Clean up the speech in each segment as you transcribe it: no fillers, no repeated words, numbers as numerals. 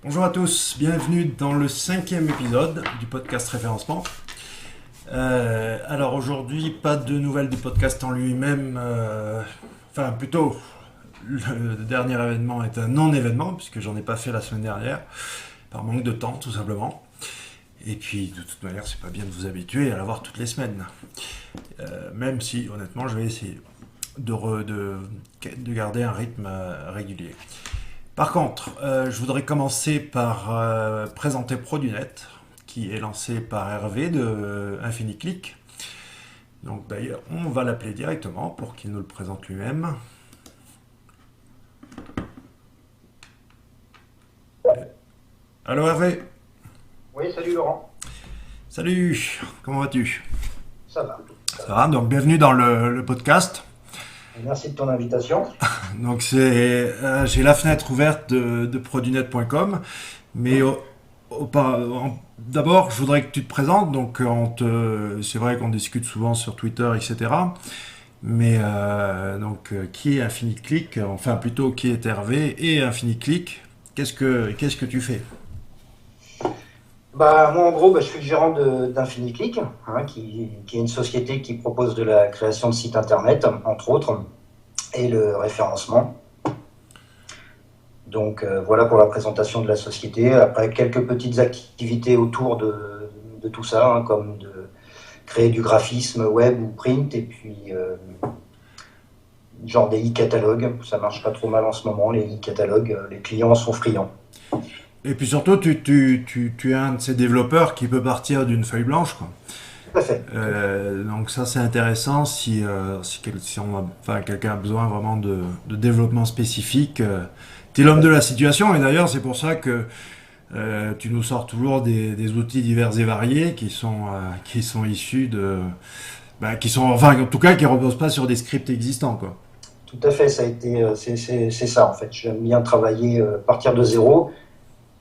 Bonjour à tous, bienvenue dans le 5e épisode du podcast référencement. Alors aujourd'hui, pas de nouvelles du podcast en lui-même, enfin plutôt le dernier événement est un non-événement puisque j'en ai pas fait la semaine dernière par manque de temps tout simplement. Et puis de toute manière, c'est pas bien de vous habituer à l'avoir toutes les semaines, même si honnêtement, je vais essayer de garder un rythme régulier. Par contre, je voudrais commencer par présenter ProduNet, qui est lancé par Hervé de InfiniClick. Donc d'ailleurs, on va l'appeler directement pour qu'il nous le présente lui-même. Allô Hervé. Oui, salut Laurent. Salut, comment vas-tu? Ça va. Ça va, donc bienvenue dans le podcast. Merci de ton invitation. Donc j'ai la fenêtre ouverte de produnet.com, mais d'abord je voudrais que tu te présentes. Donc c'est vrai qu'on discute souvent sur Twitter, etc. Mais qui est InfiniClick? Enfin plutôt qui est Hervé et InfiniClick? Qu'est-ce que tu fais? Moi, en gros, je suis le gérant d'InfiniClick, qui est une société qui propose de la création de sites internet, entre autres, et le référencement. Donc, voilà pour la présentation de la société. Après, quelques petites activités autour de tout ça, comme de créer du graphisme web ou print, et puis genre des e-catalogues. Ça marche pas trop mal en ce moment, les e-catalogues. Les clients sont friands. Et puis surtout, tu es un de ces développeurs qui peut partir d'une feuille blanche, quoi. Tout à fait. Donc ça c'est intéressant si quelqu'un a besoin vraiment de développement spécifique. Tu es l'homme de la situation et d'ailleurs c'est pour ça que tu nous sors toujours des outils divers et variés qui sont issus qui sont enfin en tout cas qui reposent pas sur des scripts existants quoi. Tout à fait, ça a été, c'est ça en fait. J'aime bien travailler, partir de zéro.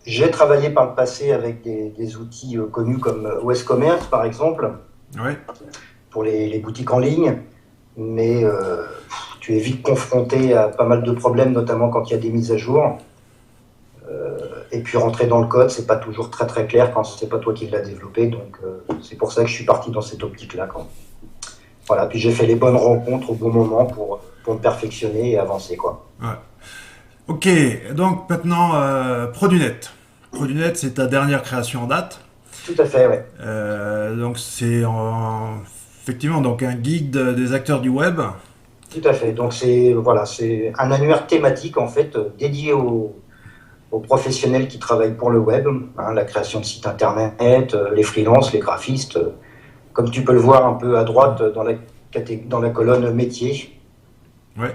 J'ai travaillé par le passé avec des outils connus comme Westcommerce par exemple, Ouais. pour les boutiques en ligne, mais tu es vite confronté à pas mal de problèmes, notamment quand il y a des mises à jour. Et puis rentrer dans le code, c'est pas toujours très très clair quand c'est pas toi qui l'as développé, donc c'est pour ça que je suis parti dans cette optique-là. Voilà, puis j'ai fait les bonnes rencontres au bon moment pour me perfectionner et avancer, quoi. Ouais. Ok, donc maintenant ProduNet. ProduNet c'est ta dernière création en date. Tout à fait, ouais. Donc effectivement donc un guide des acteurs du web. Tout à fait. Donc c'est un annuaire thématique en fait dédié aux professionnels qui travaillent pour le web, la création de sites internet, les freelances, les graphistes. Comme tu peux le voir un peu à droite dans la colonne métier. Ouais.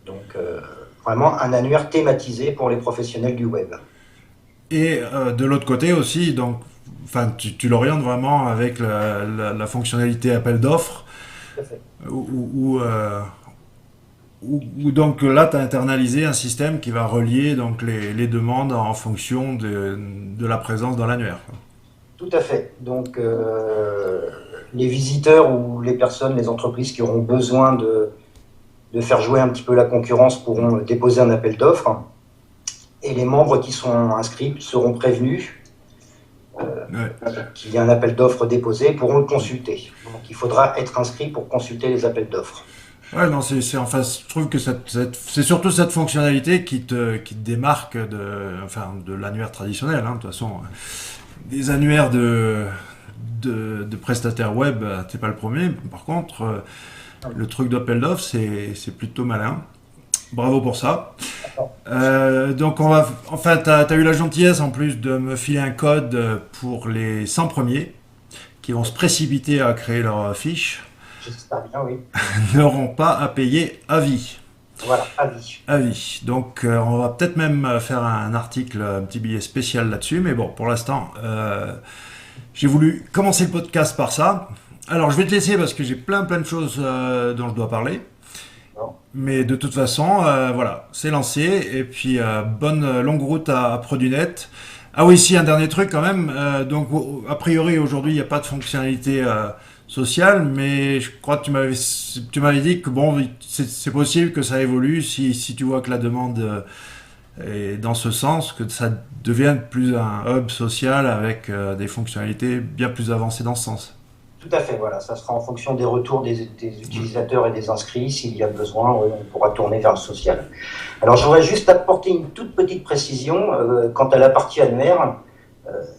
Donc vraiment un annuaire thématisé pour les professionnels du web. Et de l'autre côté aussi, donc, enfin, tu l'orientes vraiment avec la fonctionnalité appel d'offres, Tout à fait. où donc là, tu as internalisé un système qui va relier donc les demandes en fonction de la présence dans l'annuaire, quoi. Tout à fait. Donc les visiteurs ou les personnes, les entreprises qui auront besoin de faire jouer un petit peu la concurrence pourront déposer un appel d'offres. Et les membres qui sont inscrits seront prévenus Ouais. qu'il y a un appel d'offres déposé, pourront le consulter. Donc il faudra être inscrit pour consulter les appels d'offres. Ouais, non, enfin, je trouve que c'est surtout cette fonctionnalité qui te démarque de l'annuaire traditionnel, hein, de toute façon. Des annuaires de prestataires web, t'es pas le premier. Par contre, le truc d'appel d'offres, c'est plutôt malin. Bravo pour ça. Donc t'as eu la gentillesse en plus de me filer un code pour les 100 premiers qui vont se précipiter à créer leur fiche, J'espère bien, oui. n'auront pas à payer à vie. Voilà, avis. À vie. Donc on va peut-être même faire un article, un petit billet spécial là-dessus, mais bon, pour l'instant, j'ai voulu commencer le podcast par ça. Alors je vais te laisser parce que j'ai plein de choses dont je dois parler. Non. Mais de toute façon, voilà, c'est lancé. Et puis, bonne longue route à ProduNet. Ah oui, si, un dernier truc quand même. Donc, a priori, aujourd'hui, il n'y a pas de fonctionnalité sociale, mais je crois que tu m'avais dit que bon, c'est possible que ça évolue si tu vois que la demande et dans ce sens que ça devienne plus un hub social avec des fonctionnalités bien plus avancées dans ce sens. Tout à fait, voilà. Ça sera en fonction des retours des utilisateurs et des inscrits. S'il y a besoin, on pourra tourner vers le social. Alors, je voudrais juste apporter une toute petite précision quant à la partie annuaire.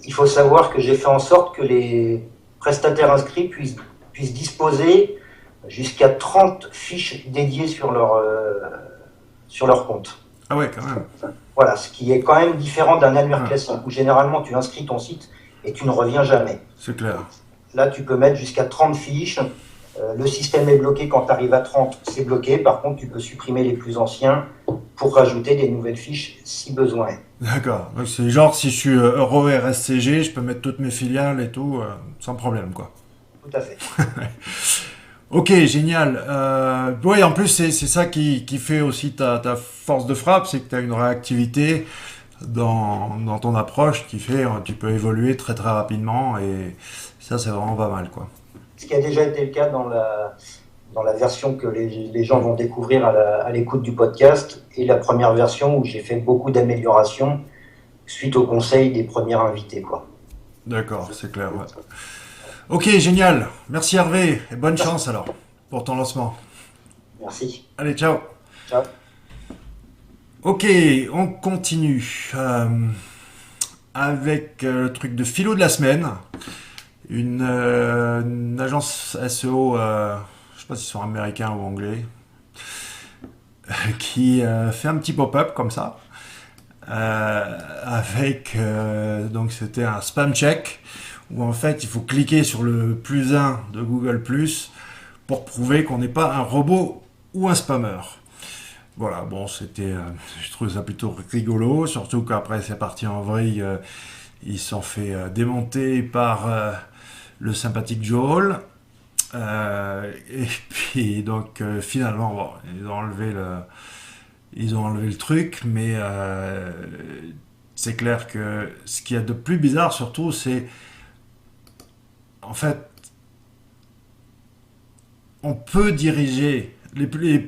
Il faut savoir que j'ai fait en sorte que les prestataires inscrits puissent disposer jusqu'à 30 fiches dédiées sur leur compte. Ah ouais, quand même. Voilà, ce qui est quand même différent d'un annuaire classique où généralement tu inscris ton site et tu ne reviens jamais. C'est clair. Là, tu peux mettre jusqu'à 30 fiches. Le système est bloqué quand tu arrives à 30, c'est bloqué. Par contre, tu peux supprimer les plus anciens pour rajouter des nouvelles fiches si besoin est. D'accord. Donc c'est genre si je suis Euro RSCG, je peux mettre toutes mes filiales et tout sans problème, quoi. Tout à fait. Ok, génial. Oui, en plus, c'est ça qui fait aussi ta force de frappe, c'est que tu as une réactivité dans ton approche qui fait tu peux évoluer très très rapidement et ça, c'est vraiment pas mal, quoi. Ce qui a déjà été le cas dans la version que les gens vont découvrir à l'écoute du podcast et la première version où j'ai fait beaucoup d'améliorations suite au conseil des premiers invités, quoi. D'accord, c'est clair, ouais. Ok, génial. Merci Hervé et bonne chance alors pour ton lancement. Merci. Allez, ciao. Ciao. Ok, on continue avec le truc de philo de la semaine. Une agence SEO, je sais pas s'ils sont américains ou anglais, qui fait un petit pop-up comme ça, avec donc c'était un spam check où en fait il faut cliquer sur le +1 de Google Plus pour prouver qu'on n'est pas un robot ou un spammer. Voilà, bon, je trouve ça plutôt rigolo, surtout qu'après c'est parti en vrille, ils se sont fait démonter par le sympathique Joel. Et puis donc finalement, bon, ils ont enlevé le truc, mais c'est clair que ce qu'il y a de plus bizarre surtout, c'est en fait, on peut diriger, les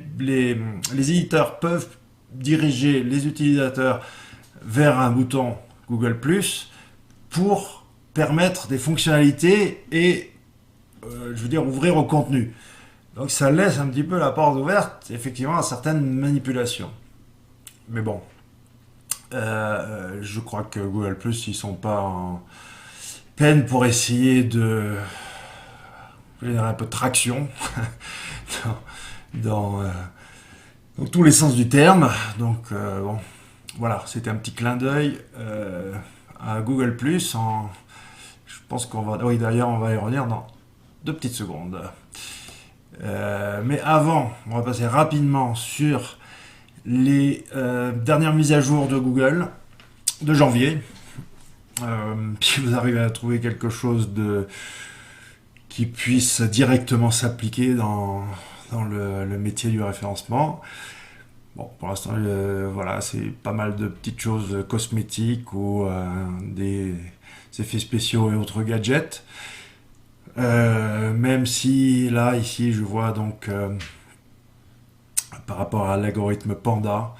éditeurs peuvent diriger les utilisateurs vers un bouton Google ⁇ pour permettre des fonctionnalités et, je veux dire, ouvrir au contenu. Donc ça laisse un petit peu la porte ouverte, effectivement, à certaines manipulations. Mais bon, je crois que Google ⁇ ils sont pas en peine pour essayer de générer un peu de traction dans tous les sens du terme. Donc bon, voilà, c'était un petit clin d'œil à Google ⁇ je pense qu'on va... Oui, d'ailleurs, on va y revenir dans 2 petites secondes. Mais avant, on va passer rapidement sur les dernières mises à jour de Google de janvier. Si vous arrivez à trouver quelque chose qui puisse directement s'appliquer dans le métier du référencement. Bon, pour l'instant, voilà, c'est pas mal de petites choses cosmétiques ou des effets spéciaux et autres gadgets. Même si là, ici, je vois donc par rapport à l'algorithme Panda,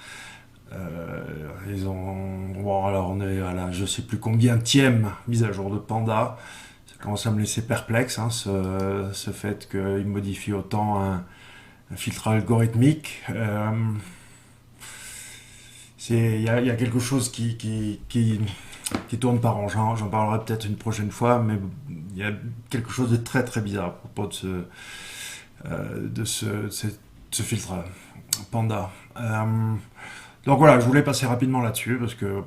ils ont... Bon, alors on est à la je sais plus combienième mise à jour de Panda. Ça commence à me laisser perplexe, hein, ce fait qu'ils modifient autant un filtre algorithmique. Il y a quelque chose qui tourne par rang. J'en parlerai peut-être une prochaine fois, mais il y a quelque chose de très très bizarre à propos de ce filtre Panda. Donc voilà, je voulais passer rapidement là-dessus parce que,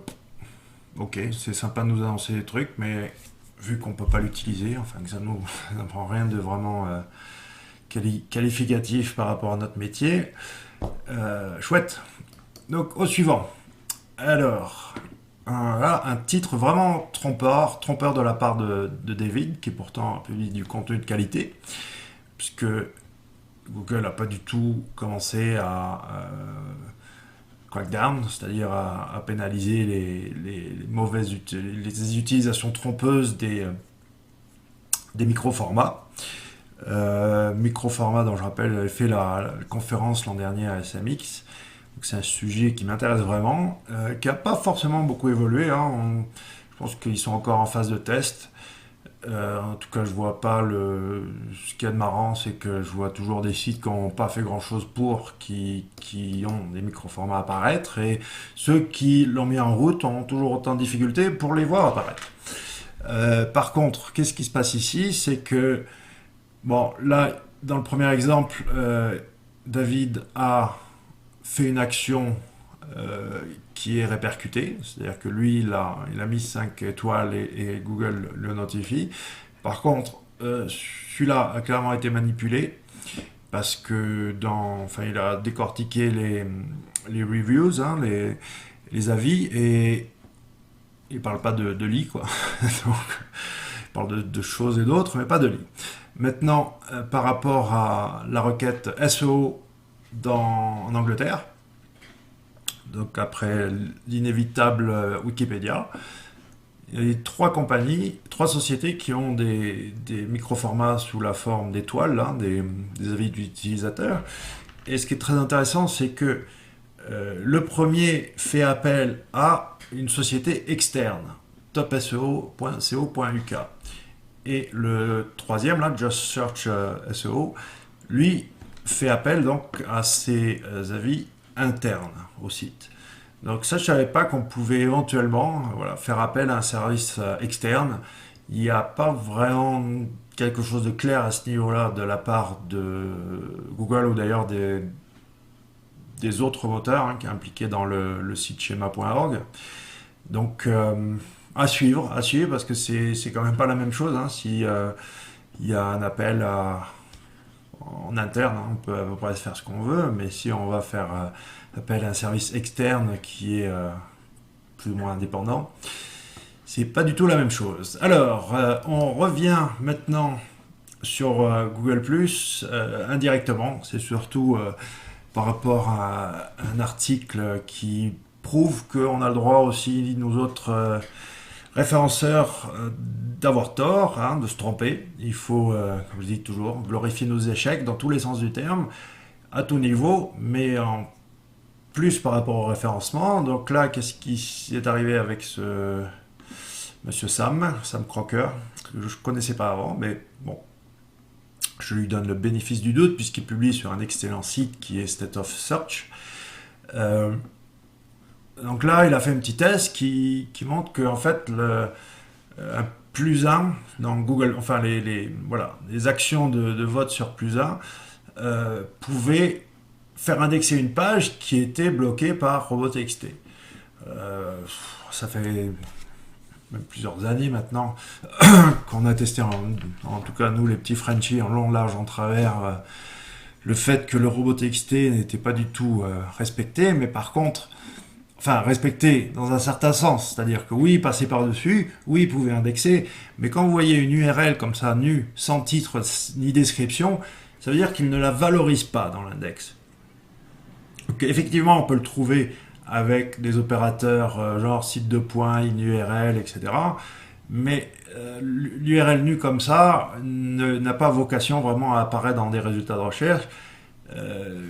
ok, c'est sympa de nous annoncer des trucs, mais vu qu'on peut pas l'utiliser, enfin que ça n'apprend rien de vraiment qualificatif par rapport à notre métier, chouette. Donc au suivant. Alors, un titre vraiment trompeur de la part de David, qui pourtant publie du contenu de qualité, puisque Google n'a pas du tout commencé à crackdown, c'est-à-dire à pénaliser les mauvaises les utilisations trompeuses des micro-formats. Micro-formats dont je rappelle avait fait la conférence l'an dernier à SMX, Donc c'est un sujet qui m'intéresse vraiment, qui n'a pas forcément beaucoup évolué, hein. Je pense qu'ils sont encore en phase de test. En tout cas, je vois pas ce qu'il y a de marrant, c'est que je vois toujours des sites qui n'ont pas fait grand-chose pour, qui ont des microformats apparaître, et ceux qui l'ont mis en route ont toujours autant de difficultés pour les voir apparaître. Par contre, qu'est-ce qui se passe ici? C'est que, bon, là, dans le premier exemple, David a fait une action qui est répercutée, c'est-à-dire que lui, il a mis 5 étoiles et Google le notifie. Par contre, celui-là a clairement été manipulé parce que enfin, il a décortiqué les reviews, hein, les avis, et il parle pas de lit, quoi. Donc, il parle de choses et d'autres, mais pas de lit. Maintenant, par rapport à la requête SEO en Angleterre, donc après l'inévitable Wikipédia, il y a trois sociétés qui ont des microformats sous la forme d'étoiles, hein, des avis d'utilisateurs. Et ce qui est très intéressant, c'est que le premier fait appel à une société externe, topseo.co.uk. Et le troisième, là, Just Search SEO, lui fait appel donc à ces avis internes au site. Donc ça, je ne savais pas qu'on pouvait éventuellement faire appel à un service externe. Il n'y a pas vraiment quelque chose de clair à ce niveau-là de la part de Google ou d'ailleurs des autres moteurs, hein, qui est impliqué dans le site schema.org. Donc à suivre, parce que c'est quand même pas la même chose, hein, si il y a un appel en interne, hein, on peut à peu près faire ce qu'on veut, mais si on va faire appel à un service externe qui est plus ou moins indépendant, c'est pas du tout la même chose. Alors, on revient maintenant sur Google+, indirectement, c'est surtout par rapport à un article qui prouve qu'on a le droit aussi, nous autres référenceurs, d'avoir tort, hein, de se tromper. Il faut, comme je dis toujours, glorifier nos échecs dans tous les sens du terme, à tout niveau, mais en plus par rapport au référencement. Donc là, qu'est-ce qui est arrivé avec ce monsieur Sam Crocker, que je ne connaissais pas avant, mais bon, je lui donne le bénéfice du doute puisqu'il publie sur un excellent site qui est State of Search. Donc là, il a fait un petit test qui montre que en fait, un plus 1 dans Google, enfin les actions de vote sur plus 1 pouvaient faire indexer une page qui était bloquée par Robots.txt. Ça fait même plusieurs années maintenant qu'on a testé, en tout cas nous les petits Frenchies, en long, large, en travers, le fait que le Robots.txt n'était pas du tout respecté, mais par contre, enfin respecté dans un certain sens, c'est-à-dire que oui, passer par-dessus, oui, il pouvait indexer, mais quand vous voyez une URL comme ça, nue, sans titre ni description, ça veut dire qu'il ne la valorise pas dans l'index. Donc effectivement, on peut le trouver avec des opérateurs genre site de points, in-URL, etc. Mais l'URL nue comme ça n'a pas vocation vraiment à apparaître dans des résultats de recherche,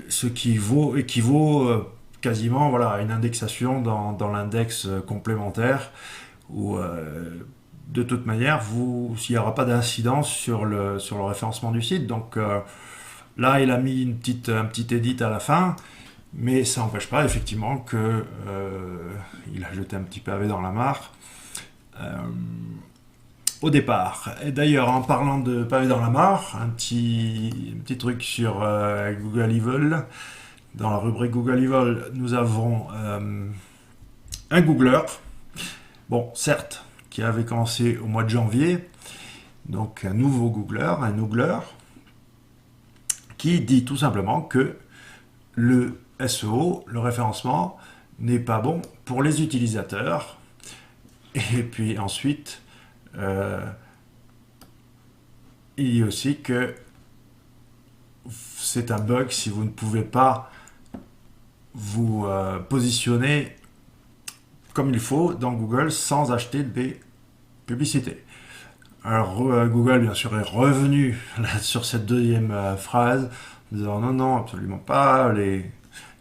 ce qui équivaut quasiment à une indexation dans l'index complémentaire, où de toute manière, il n'y aura pas d'incidence sur le référencement du site. Donc là, il a mis un petit edit à la fin, mais ça n'empêche pas effectivement que il a jeté un petit pavé dans la mare au départ. Et d'ailleurs, en parlant de pavé dans la mare, un petit truc sur Google Evil. Dans la rubrique Google Evil, nous avons un Googler, bon, certes, qui avait commencé au mois de janvier, donc un nouveau Googler, qui dit tout simplement que le SEO, le référencement, n'est pas bon pour les utilisateurs. Et puis ensuite, il dit aussi que c'est un bug si vous ne pouvez pas vous positionner comme il faut dans Google sans acheter des publicités. Alors Google bien sûr est revenu là, sur cette deuxième phrase en disant non, absolument pas, les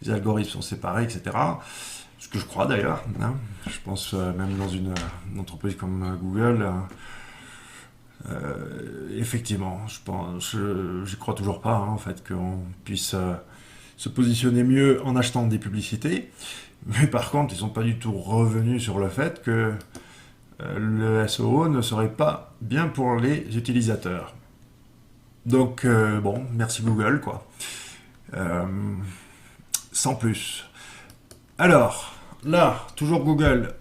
les algorithmes sont séparés, etc. Ce que je crois d'ailleurs, hein. Je pense même dans une entreprise comme Google, effectivement, j'y crois toujours pas, hein, en fait, qu'on puisse se positionner mieux en achetant des publicités. Mais par contre, ils sont pas du tout revenus sur le fait que le SEO ne serait pas bien pour les utilisateurs. Donc, bon, merci Google, quoi. Euh, Sans plus. Alors, là, toujours Google.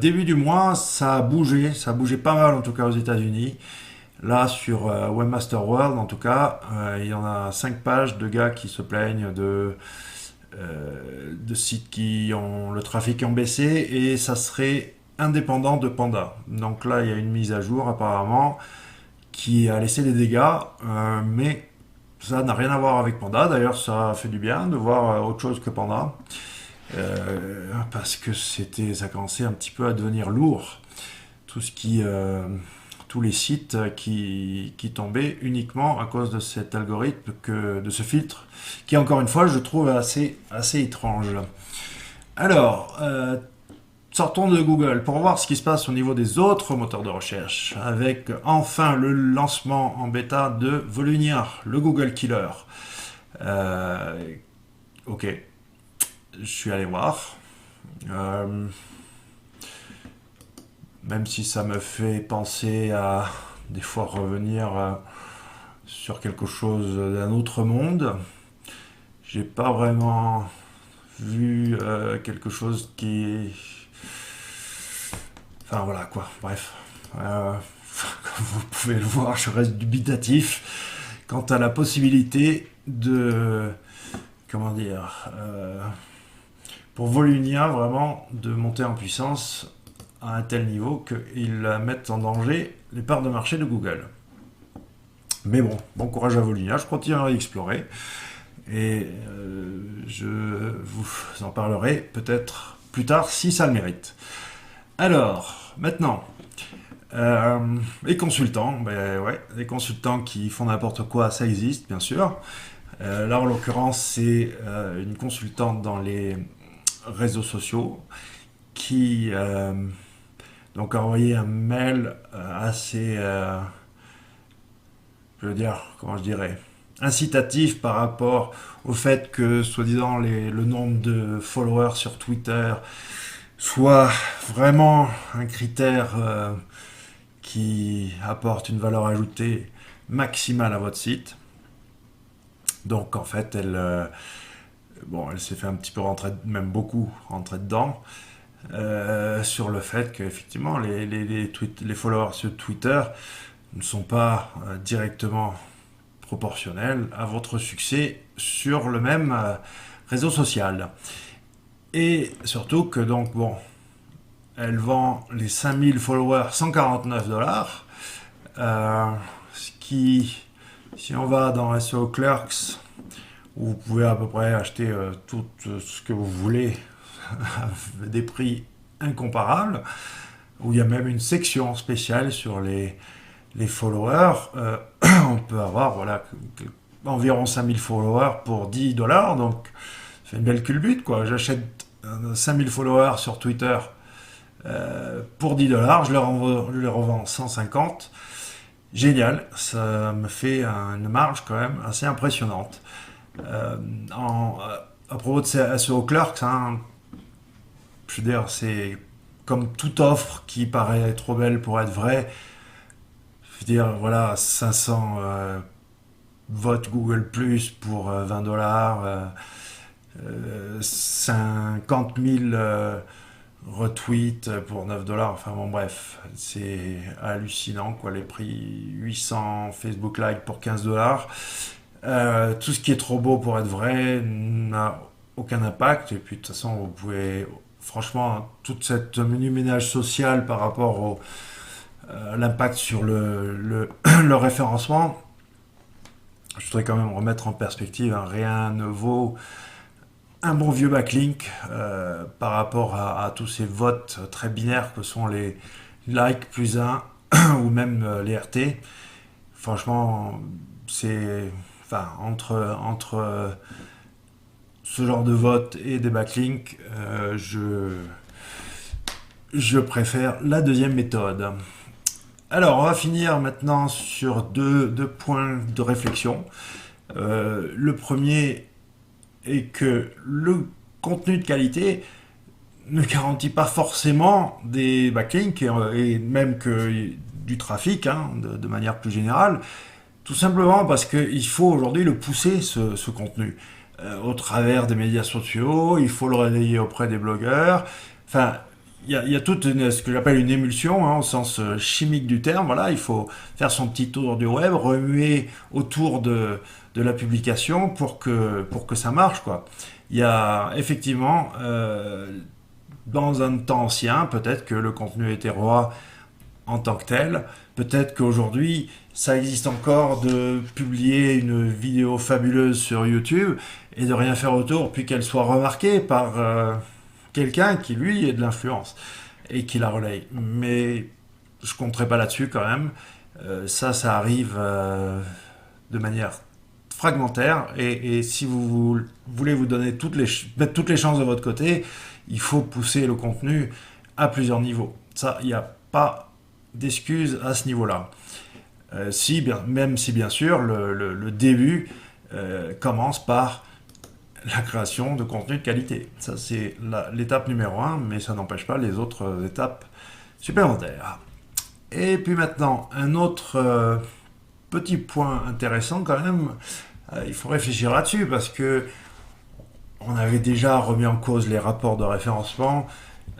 Début du mois, ça a bougé pas mal en tout cas aux États-Unis. Là, sur Webmaster World, en tout cas, il y en a 5 pages de gars qui se plaignent de sites qui ont le trafic en baissé et ça serait indépendant de Panda. Donc là, il y a une mise à jour apparemment qui a laissé des dégâts, mais ça n'a rien à voir avec Panda. D'ailleurs, ça fait du bien de voir autre chose que Panda. Parce que ça commençait un petit peu à devenir lourd. Tous les sites qui tombaient uniquement à cause de cet algorithme, de ce filtre, qui encore une fois je trouve assez étrange. Alors, sortons de Google pour voir ce qui se passe au niveau des autres moteurs de recherche, avec enfin le lancement en bêta de Volunia, le Google Killer. Ok, je suis allé voir. Même si ça me fait penser à des fois revenir sur quelque chose d'un autre monde, j'ai pas vraiment vu quelque chose qui... Enfin voilà quoi, bref. Comme vous pouvez le voir, je reste dubitatif quant à la possibilité de... Comment dire pour Volunia, vraiment, de monter en puissance à un tel niveau qu'ils mettent en danger les parts de marché de Google. Mais bon courage à Volunia, je continue à explorer et je vous en parlerai peut-être plus tard si ça le mérite. Alors, maintenant, les consultants, les consultants qui font n'importe quoi, ça existe bien sûr. Là en l'occurrence, c'est une consultante dans les réseaux sociaux qui donc a envoyé un mail assez, je veux dire, comment je dirais, incitatif par rapport au fait que, soi-disant, le nombre de followers sur Twitter soit vraiment un critère qui apporte une valeur ajoutée maximale à votre site. Donc en fait, elle s'est fait un petit peu rentrer, même beaucoup rentrer dedans. Sur le fait qu'effectivement les followers sur Twitter ne sont pas directement proportionnels à votre succès sur le même réseau social. Et surtout que donc elle vend les 5000 followers 149$, ce qui, si on va dans SEO Clerks, où vous pouvez à peu près acheter tout ce que vous voulez à des prix incomparables, où il y a même une section spéciale sur les followers, on peut avoir environ 5000 followers pour 10$, donc c'est une belle culbute quoi. J'achète 5000 followers sur Twitter pour 10$, je les revends 150. Génial, ça me fait une marge quand même assez impressionnante. À propos de SEO Clerks, hein, je veux dire, c'est comme toute offre qui paraît trop belle pour être vraie. Je veux dire, voilà, 500 votes Google Plus pour 20$, 50 000 retweets pour 9$. Enfin bon, bref, c'est hallucinant quoi. Les prix 800 Facebook Like pour 15$. Tout ce qui est trop beau pour être vrai n'a aucun impact. Et puis de toute façon, vous pouvez, franchement, toute cette menu ménage social par rapport à l'impact sur le référencement, je voudrais quand même remettre en perspective, hein, rien ne vaut un bon vieux backlink par rapport à tous ces votes très binaires que sont les likes plus 1 ou même les RT. Franchement, c'est... Enfin, entre ce genre de vote et des backlinks, je préfère la deuxième méthode. Alors, on va finir maintenant sur deux points de réflexion. Le premier est que le contenu de qualité ne garantit pas forcément des backlinks et même que du trafic, hein, de manière plus générale, tout simplement parce qu'il faut aujourd'hui le pousser, ce contenu, au travers des médias sociaux, il faut le relayer auprès des blogueurs. Enfin, il y a toute ce que j'appelle une émulsion, hein, au sens chimique du terme. Voilà, il faut faire son petit tour du web, remuer autour de la publication pour que ça marche, quoi. Il y a effectivement, dans un temps ancien, peut-être que le contenu était roi en tant que tel. Peut-être qu'aujourd'hui, ça existe encore de publier une vidéo fabuleuse sur YouTube et de rien faire autour, puis qu'elle soit remarquée par quelqu'un qui, lui, ait de l'influence et qui la relaye. Mais je ne compterai pas là-dessus quand même. Ça arrive de manière fragmentaire et si vous voulez vous donner mettre toutes les chances de votre côté, il faut pousser le contenu à plusieurs niveaux. Ça, il n'y a pas d'excuses à ce niveau-là. Même si bien sûr le début commence par la création de contenu de qualité. Ça, c'est l'étape numéro 1, mais ça n'empêche pas les autres étapes supplémentaires. Et puis maintenant, un autre petit point intéressant quand même, il faut réfléchir là-dessus parce que on avait déjà remis en cause les rapports de référencement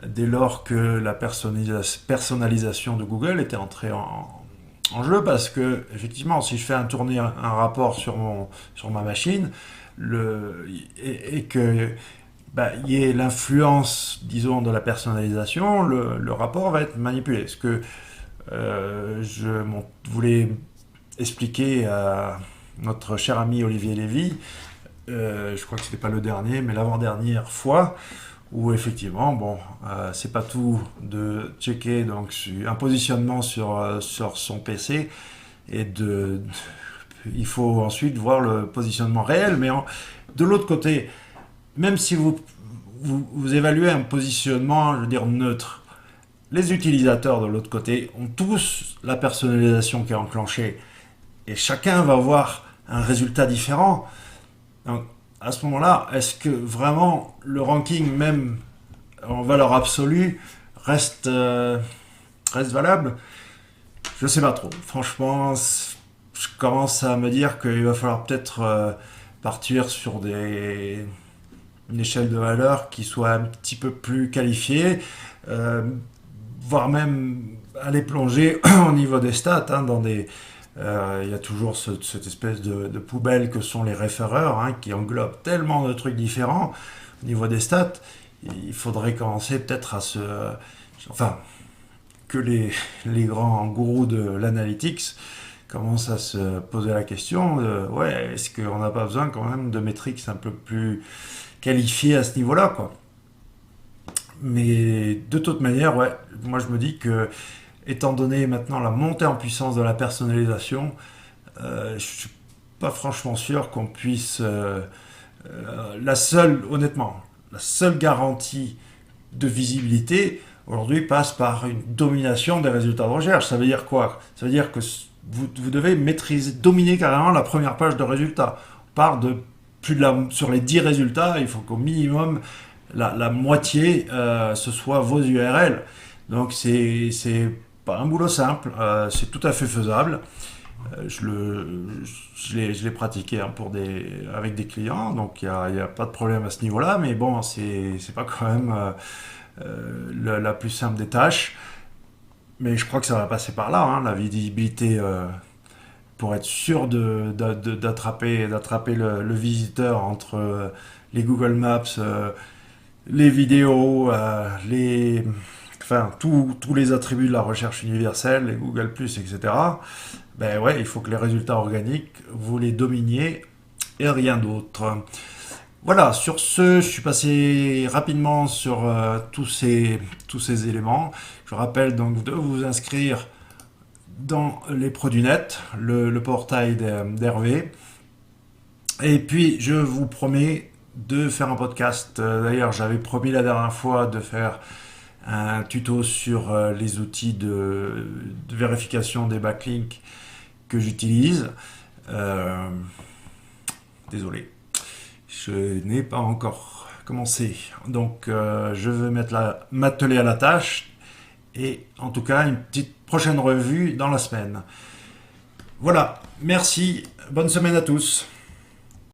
dès lors que la personnalisation de Google était entrée en jeu, parce que effectivement, si je fais tourner un rapport sur ma machine, et que il y ait l'influence, disons, de la personnalisation, le rapport va être manipulé. Ce que je voulais expliquer à notre cher ami Olivier Lévy, je crois que c'était pas le dernier, mais l'avant-dernière fois, où effectivement, c'est pas tout de checker donc un positionnement sur son PC et il faut ensuite voir le positionnement réel. Mais de l'autre côté, même si vous évaluez un positionnement, je veux dire neutre, les utilisateurs de l'autre côté ont tous la personnalisation qui est enclenchée et chacun va avoir un résultat différent. Donc, à ce moment-là, est-ce que vraiment le ranking, même en valeur absolue, reste valable? Je ne sais pas trop. Franchement, je commence à me dire qu'il va falloir peut-être partir sur une échelle de valeur qui soit un petit peu plus qualifiée, voire même aller plonger au niveau des stats, hein, il y a toujours cette espèce de poubelle que sont les référeurs, hein, qui englobent tellement de trucs différents. Au niveau des stats, il faudrait commencer peut-être que les grands gourous de l'analytics commencent à se poser la question est-ce qu'on n'a pas besoin quand même de métriques un peu plus qualifiées à ce niveau-là, quoi. Mais de toute manière, moi je me dis que, étant donné maintenant la montée en puissance de la personnalisation, je ne suis pas franchement sûr qu'on puisse... honnêtement, la seule garantie de visibilité aujourd'hui passe par une domination des résultats de recherche. Ça veut dire quoi? Ça veut dire que vous devez dominer carrément la première page de résultats. On part sur les 10 résultats, il faut qu'au minimum la moitié ce soit vos URL. Donc c'est pas un boulot simple, c'est tout à fait faisable. Je l'ai pratiqué, hein, avec des clients, donc il n'y a pas de problème à ce niveau-là, mais bon, c'est pas quand même la plus simple des tâches. Mais je crois que ça va passer par là, hein, la visibilité, pour être sûr d'attraper le visiteur entre les Google Maps, les vidéos, tous les attributs de la recherche universelle, les Google+, etc. Il faut que les résultats organiques, vous les dominiez et rien d'autre. Voilà, sur ce, je suis passé rapidement sur tous ces éléments. Je rappelle donc de vous inscrire dans les Pros du Net, le portail d'Hervé. Et puis, je vous promets de faire un podcast. D'ailleurs, j'avais promis la dernière fois de faire un tuto sur les outils de vérification des backlinks que j'utilise. Euh, Désolé, je n'ai pas encore commencé. Donc, je vais m'atteler à la tâche. Et en tout cas, une petite prochaine revue dans la semaine. Voilà, merci, bonne semaine à tous.